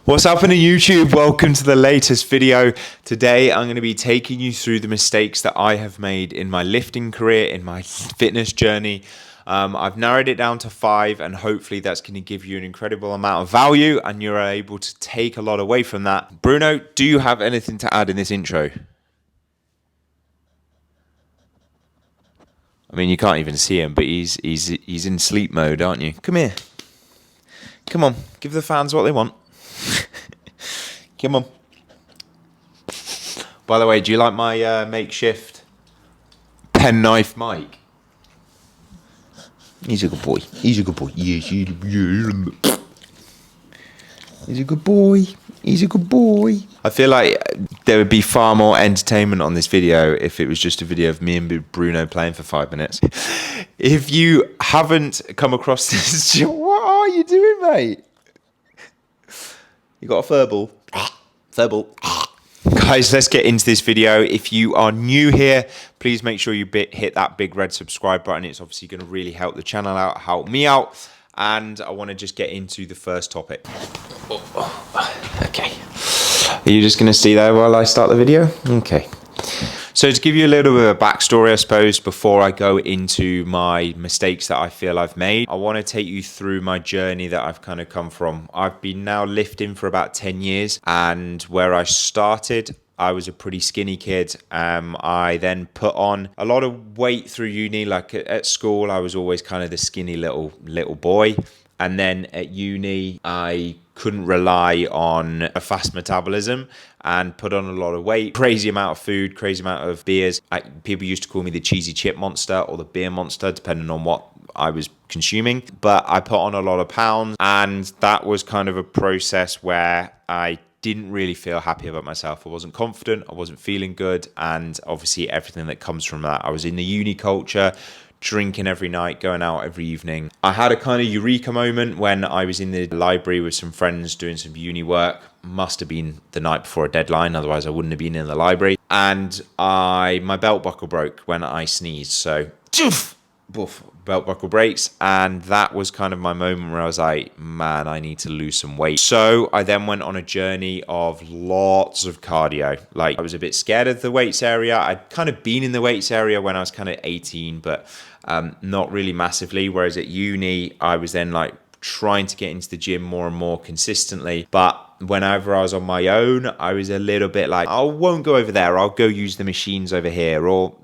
What's happening YouTube? Welcome to the latest video. Today I'm going to be taking you through the mistakes that I have made in my lifting career, in my fitness journey. I've narrowed it down to 5 and hopefully that's going to give you an incredible amount of value and you're able to take a lot away from that. Bruno, do you have anything to add in this intro? I mean, you can't even see him, but he's in sleep mode, aren't you? Come here. Come on, give the fans what they want. Come on. By the way, do you like my makeshift penknife mic? He's a good boy. He's a good boy. Yes, he's a good boy. He's a good boy. I feel like there would be far more entertainment on this video if it was just a video of me and Bruno playing for 5 minutes. If you haven't come across this, what are you doing, mate? You got a furball? Furball. Guys, let's get into this video. If you are new here, please make sure you hit that big red subscribe button. It's obviously going to really help the channel out, help me out. And I want to just get into the first topic. Okay. Are you just going to stay there while I start the video? Okay. So to give you a little bit of a backstory, I suppose, before I go into my mistakes that I feel I've made, I want to take you through my journey that I've kind of come from. I've been now lifting for about 10 years, and where I started, I was a pretty skinny kid. I then put on a lot of weight through uni. Like at school, I was always kind of the skinny little boy. And then at uni, I couldn't rely on a fast metabolism and put on a lot of weight, crazy amount of food, crazy amount of beers. People used to call me the cheesy chip monster or the beer monster, depending on what I was consuming. But I put on a lot of pounds, and that was kind of a process where I didn't really feel happy about myself. I wasn't confident, I wasn't feeling good, and obviously everything that comes from that. I was in the uni culture, drinking every night, going out every evening. I had a kind of eureka moment when I was in the library with some friends doing some uni work. Must have been the night before a deadline, otherwise I wouldn't have been in the library. And my belt buckle broke when I sneezed. So, boof, belt buckle breaks, and that was kind of my moment where I was like, man, I need to lose some weight. So I then went on a journey of lots of cardio. Like, I was a bit scared of the weights area. I'd kind of been in the weights area when I was kind of 18, but not really massively. Whereas at uni, I was then like trying to get into the gym more and more consistently. But whenever I was on my own, I was a little bit like, I won't go over there. I'll go use the machines over here, or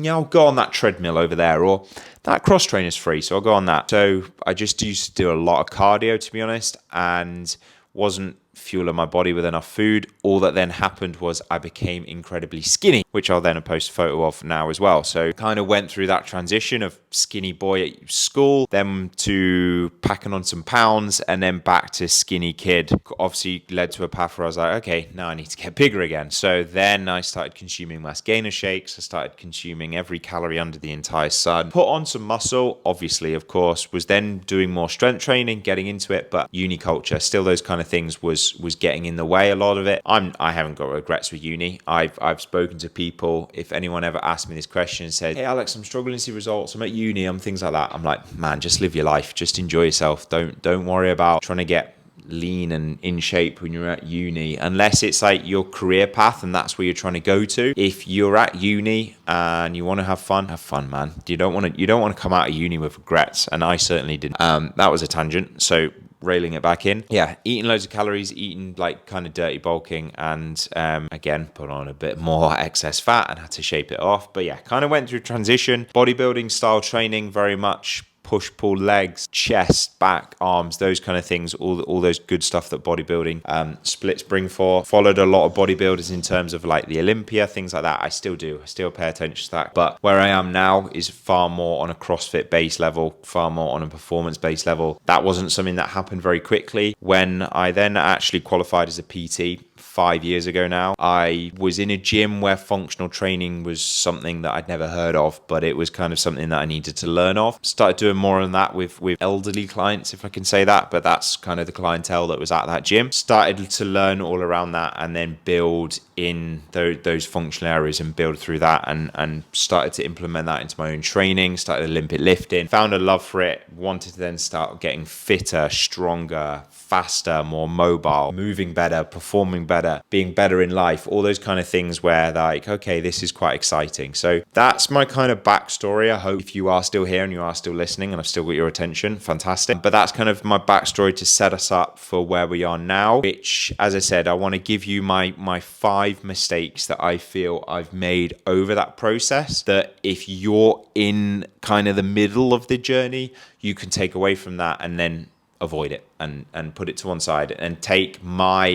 I'll go on that treadmill over there, or that cross trainer's free, so I'll go on that. So I just used to do a lot of cardio, to be honest, and wasn't fueling my body with enough food. All that then happened was I became incredibly skinny, which I'll then post a photo of now as well. So kind of went through that transition of skinny boy at school, then to packing on some pounds, and then back to skinny kid. Obviously led to a path where I was like, okay, now I need to get bigger again. So then I started consuming mass gainer shakes. I started consuming every calorie under the entire sun. Put on some muscle, obviously, of course, was then doing more strength training, getting into it, but uni culture, still those kind of things was getting in the way, a lot of it. I haven't got regrets with uni. I've spoken to people. If anyone ever asked me this question and said, hey Alex, I'm struggling to see results, I'm at uni, I'm things like that, I'm like, man, just live your life, just enjoy yourself. Don't worry about trying to get lean and in shape when you're at uni, unless it's like your career path and that's where you're trying to go to. If you're at uni and you want to have fun, man. You don't want to come out of uni with regrets, and I certainly didn't. That was a tangent, so railing it back in. Yeah, eating loads of calories, eating like kind of dirty bulking, and again, put on a bit more excess fat and had to shape it off. But yeah, kind of went through transition. Bodybuilding style training, very much push, pull, legs, chest, back, arms, those kind of things, all those good stuff that bodybuilding splits bring for. Followed a lot of bodybuilders in terms of like the Olympia, things like that. I still do. I still pay attention to that. But where I am now is far more on a CrossFit base level, far more on a performance based level. That wasn't something that happened very quickly. When I then actually qualified as a PT 5 years ago now. I was in a gym where functional training was something that I'd never heard of, but it was kind of something that I needed to learn of. Started doing more on that with elderly clients, if I can say that, but that's kind of the clientele that was at that gym. Started to learn all around that and then build in those functional areas and build through that, and started to implement that into my own training, started Olympic lifting, found a love for it, wanted to then start getting fitter, stronger, faster, more mobile, moving better, performing better, being better in life, all those kind of things where like, okay, this is quite exciting. So that's my kind of backstory. I hope if you are still here and you are still listening and I've still got your attention, fantastic. But that's kind of my backstory to set us up for where we are now, which, as I said, I want to give you my 5 mistakes that I feel I've made over that process, that if you're in kind of the middle of the journey, you can take away from that and then avoid it and put it to one side and take my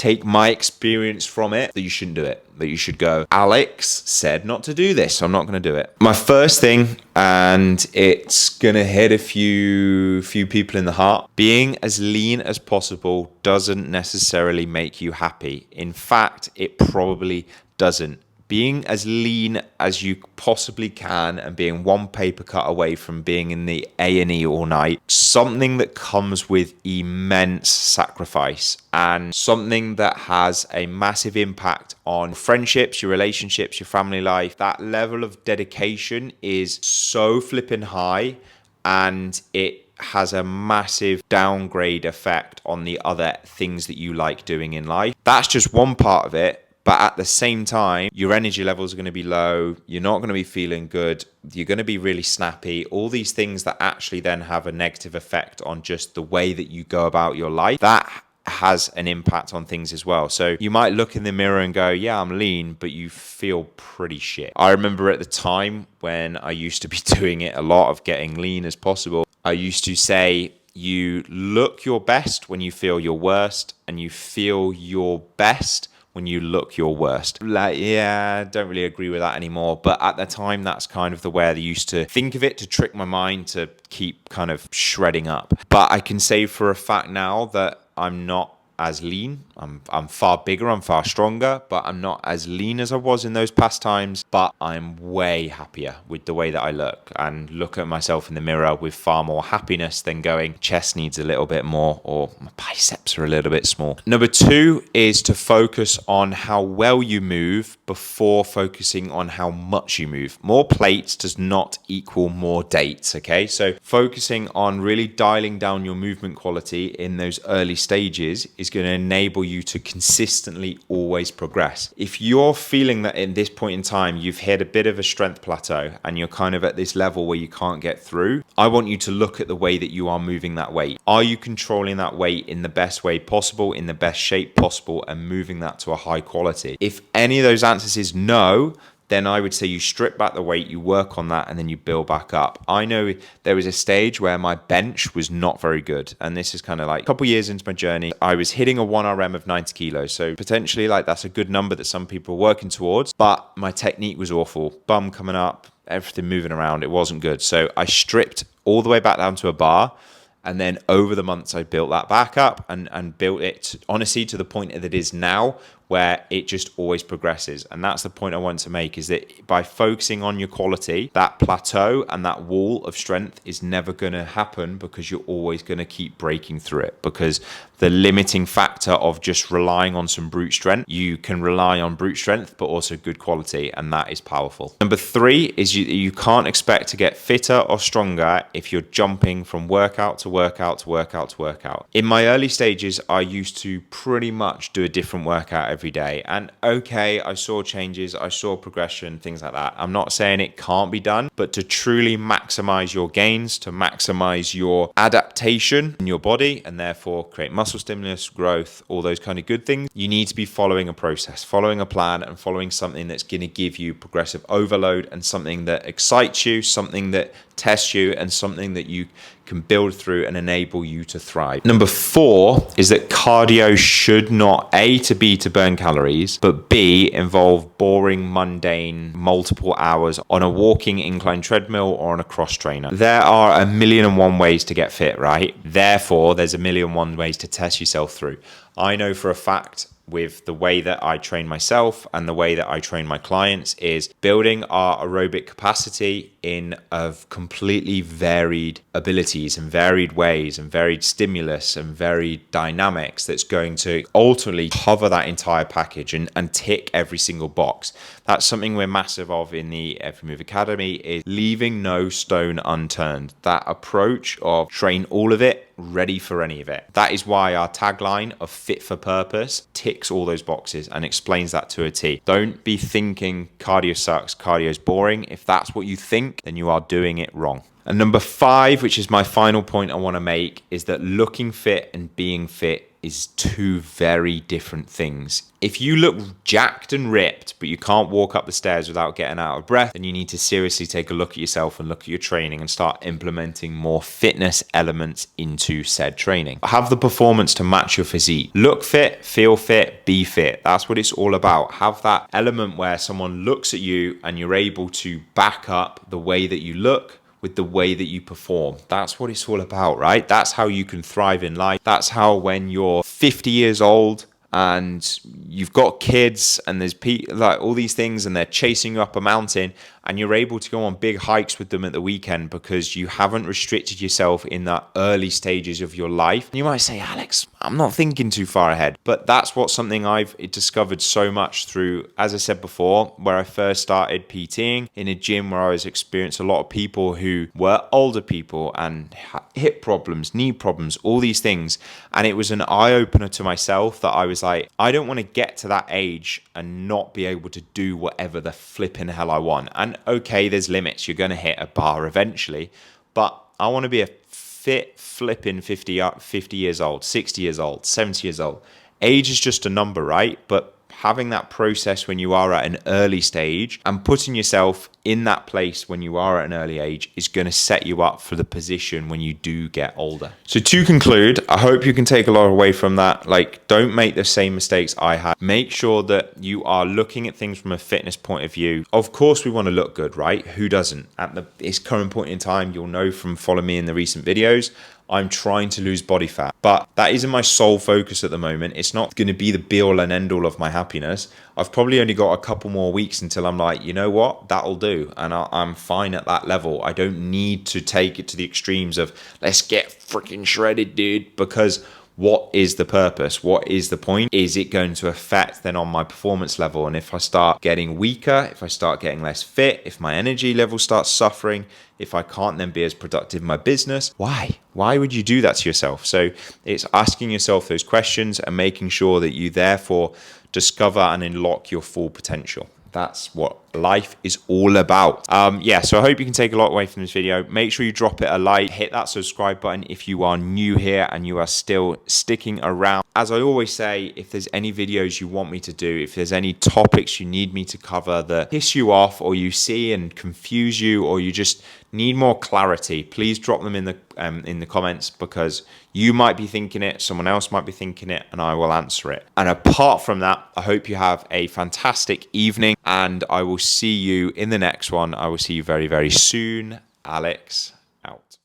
experience from it, that you shouldn't do it, that you should go, Alex said not to do this, so I'm not going to do it. My first thing, and it's going to hit a few people in the heart, being as lean as possible doesn't necessarily make you happy. In fact, it probably doesn't. Being as lean as you possibly can and being one paper cut away from being in the A&E all night, something that comes with immense sacrifice and something that has a massive impact on friendships, your relationships, your family life. That level of dedication is so flipping high, and it has a massive downgrade effect on the other things that you like doing in life. That's just one part of it. But at the same time, your energy levels are going to be low. You're not going to be feeling good. You're going to be really snappy. All these things that actually then have a negative effect on just the way that you go about your life. That has an impact on things as well. So you might look in the mirror and go, yeah, I'm lean, but you feel pretty shit. I remember at the time when I used to be doing it a lot of getting lean as possible, I used to say, you look your best when you feel your worst, and you feel your best when you look your worst. Like, yeah, I don't really agree with that anymore. But at the time, that's kind of the way I used to think of it, to trick my mind to keep kind of shredding up. But I can say for a fact now that I'm not as lean. I'm far bigger, I'm far stronger, but I'm not as lean as I was in those past times. But I'm way happier with the way that I look, and look at myself in the mirror with far more happiness than going, chest needs a little bit more, or my biceps are a little bit small. Number 2 is to focus on how well you move before focusing on how much you move. More plates does not equal more dates, okay? So focusing on really dialing down your movement quality in those early stages is going to enable you to consistently always progress. If you're feeling that in this point in time you've hit a bit of a strength plateau and you're kind of at this level where you can't get through, I want you to look at the way that you are moving that weight. Are you controlling that weight in the best way possible, in the best shape possible, and moving that to a high quality? If any of those answers is no, then I would say you strip back the weight, you work on that, and then you build back up. I know there was a stage where my bench was not very good, and this is kind of like a couple years into my journey. I was hitting a 1RM of 90 kilos, so potentially like that's a good number that some people are working towards, but my technique was awful. Bum coming up, everything moving around, it wasn't good. So I stripped all the way back down to a bar, and then over the months I built that back up and built it honestly to the point that it is now, where it just always progresses. And that's the point I want to make, is that by focusing on your quality, that plateau and that wall of strength is never going to happen, because you're always going to keep breaking through it. Because the limiting factor of just relying on some brute strength, you can rely on brute strength, but also good quality, and that is powerful. Number 3 is you can't expect to get fitter or stronger if you're jumping from workout to workout to workout to workout. In my early stages, I used to pretty much do a different workout every day. And okay, I saw changes, I saw progression, things like that. I'm not saying it can't be done, but to truly maximize your gains, to maximize your adaptation in your body, and therefore create muscle stimulus, growth, all those kind of good things, you need to be following a process, following a plan, and following something that's going to give you progressive overload, and something that excites you, something that tests you, and something that you can build through and enable you to thrive. Number 4 is that cardio should not A, to be to burn calories, but B, involve boring, mundane, multiple hours on a walking incline treadmill or on a cross trainer. There are 1,000,001 ways to get fit, right? Therefore, there's 1,000,001 ways to test yourself through. I know for a fact with the way that I train myself and the way that I train my clients is building our aerobic capacity in of completely varied abilities and varied ways and varied stimulus and varied dynamics that's going to ultimately cover that entire package and tick every single box. That's something we're massive of in the Every Move Academy, is leaving no stone unturned. That approach of train all of it, ready for any of it. That is why our tagline of fit for purpose ticks all those boxes and explains that to a T. Don't be thinking cardio sucks, cardio is boring. If that's what you think, then you are doing it wrong. And number 5, which is my final point I want to make, is that looking fit and being fit is two very different things. If you look jacked and ripped, but you can't walk up the stairs without getting out of breath, then you need to seriously take a look at yourself and look at your training and start implementing more fitness elements into said training. Have the performance to match your physique. Look fit, feel fit, be fit. That's what it's all about. Have that element where someone looks at you and you're able to back up the way that you look with the way that you perform. That's what it's all about, right? That's how you can thrive in life. That's how when you're 50 years old and you've got kids and there's like all these things and they're chasing you up a mountain and you're able to go on big hikes with them at the weekend because you haven't restricted yourself in the early stages of your life. And you might say, Alex, I'm not thinking too far ahead. But that's something I've discovered so much through, as I said before, where I first started PTing in a gym where I was experiencing a lot of people who were older people and hip problems, knee problems, all these things. And it was an eye-opener to myself that I was like, I don't want to get to that age and not be able to do whatever the flipping hell I want. And okay, there's limits. You're going to hit a bar eventually, but I want to be a fit flipping 50 years old, 60 years old, 70 years old. Age is just a number, right? But having that process when you are at an early stage and putting yourself in that place when you are at an early age is going to set you up for the position when you do get older. So to conclude, I hope you can take a lot away from that. Like, don't make the same mistakes I had. Make sure that you are looking at things from a fitness point of view. Of course, we want to look good, right? Who doesn't? At this current point in time, you'll know from following me in the recent videos, I'm trying to lose body fat, but that isn't my sole focus at the moment. It's not going to be the be all and end all of my happiness. I've probably only got a couple more weeks until I'm like, you know what, that'll do. And I'm fine at that level. I don't need to take it to the extremes of let's get freaking shredded, dude, because what is the purpose? What is the point? Is it going to affect then on my performance level? And if I start getting weaker, if I start getting less fit, if my energy level starts suffering, if I can't then be as productive in my business, why? Why would you do that to yourself? So it's asking yourself those questions and making sure that you therefore discover and unlock your full potential. That's what life is all about. So I hope you can take a lot away from this video. Make sure you drop it a like, hit that subscribe button if you are new here and you are still sticking around. As I always say, if there's any videos you want me to do, if there's any topics you need me to cover that piss you off or you see and confuse you or you just need more clarity, please drop them in the comments, because you might be thinking it, someone else might be thinking it, and I will answer it. And apart from that, I hope you have a fantastic evening and I will see you in the next one. I will see you very, very soon. Alex out.